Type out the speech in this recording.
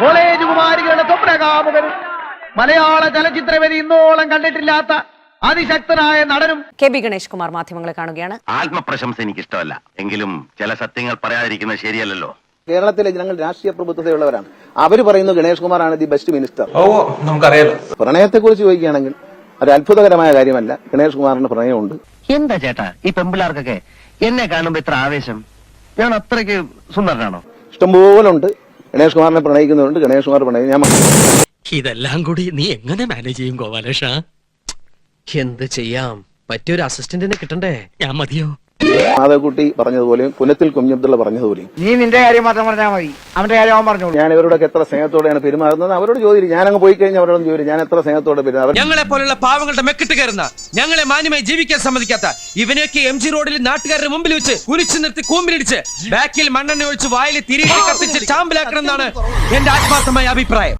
College കുമാരികളുടെ സ്വപ്നകാമുകനും മലയാള ചലച്ചിത്രവേദി ഇന്നോളം കണ്ടിട്ടില്ലാത്ത അതിശക്തനായ നടനും കെ.ബി. ഗണേഷ് കുമാർ മാധ്യമങ്ങളെ കാണുകയാണ്. ആത്മപ്രശംസ എനിക്ക് ഇഷ്ടമല്ല, എങ്കിലും ചില സത്യങ്ങൾ പറയാതിരിക്കുന്നത് ശരിയല്ലല്ലോ. കേരളത്തിലെ ജനങ്ങൾ രാഷ്ട്രീയ പ്രബുദ്ധതയുള്ളവരാണ്. അവര് പറയുന്നു ഗണേഷ് കുമാറാണ് ദി ബെസ്റ്റ് മിനിസ്റ്റർ. നമുക്കറിയാലോ. പ്രണയത്തെക്കുറിച്ച് ചോദിക്കുകയാണെങ്കിൽ ഒരു അത്ഭുതകരമായ കാര്യമല്ല, ഗണേഷ് കുമാറിന് പ്രണയമുണ്ട്. എന്താ ചേട്ടാ ഈ പെമ്പിള്ളാർക്കൊക്കെ എന്നെ കാണുമ്പോ ഇത്ര ആവേശം? ഞാൻ അത്രയ്ക്ക് സുന്ദരനാണോ? ഇഷ്ടംപോലെ ഉണ്ട്. ഗണേഷ് കുമാറിനെ പ്രണയിക്കുന്നുണ്ട്. ഗണേഷ് കുമാർ പ്രണയം ഞാൻ ഇതെല്ലാം കൂടി നീ എങ്ങനെ മാനേജ് ചെയ്യും ഗോപാലേഷ? എന്ത് ചെയ്യാം, പറ്റിയൊരു അസിസ്റ്റന്റിനെ കിട്ടണ്ടേ? ഞാൻ മതിയോ? മാധവക്കുട്ടി പറഞ്ഞതുപോലെയും പുനത്തിൽ കുഞ്ഞബ്ദുള്ള പറഞ്ഞതുപോലെയും നീ നിന്റെ കാര്യം മാത്രം പറഞ്ഞാൽ മതി, അവന്റെ കാര്യം അവൻ പറഞ്ഞോളൂ. ഞാൻ ഇവരോടൊക്കെ എത്ര സ്നേഹത്തോടെയാണ് പെരുമാറുന്നത് അവരോട് ചോദിക്കും. ഞാനങ്ങ് പോയി കഴിഞ്ഞാൽ അവരോട് ചോദിക്കും ഞാൻ എത്ര സ്നേഹത്തോടെ പെരുമാറും. ഞങ്ങളെ പോലുള്ള പാവങ്ങളുടെ മെക്കിട്ട് കയറുന്ന, ഞങ്ങളെ മാന്യമായി ജീവിക്കാൻ സമ്മതിക്കാത്ത ഇവനെയൊക്കെ എം ജി റോഡിൽ നാട്ടുകാരുടെ മുമ്പിൽ വെച്ച് കുനിച്ചു നിർത്തി കൂമ്പിലിടിച്ച് ബാക്കിൽ മണ്ണെണ്ണ ഒഴിച്ച് വായിൽ തിരികെ കത്തിച്ച് ചാമ്പലാക്കണം എന്നാണ് എന്റെ ആത്മാർത്ഥമായ അഭിപ്രായം.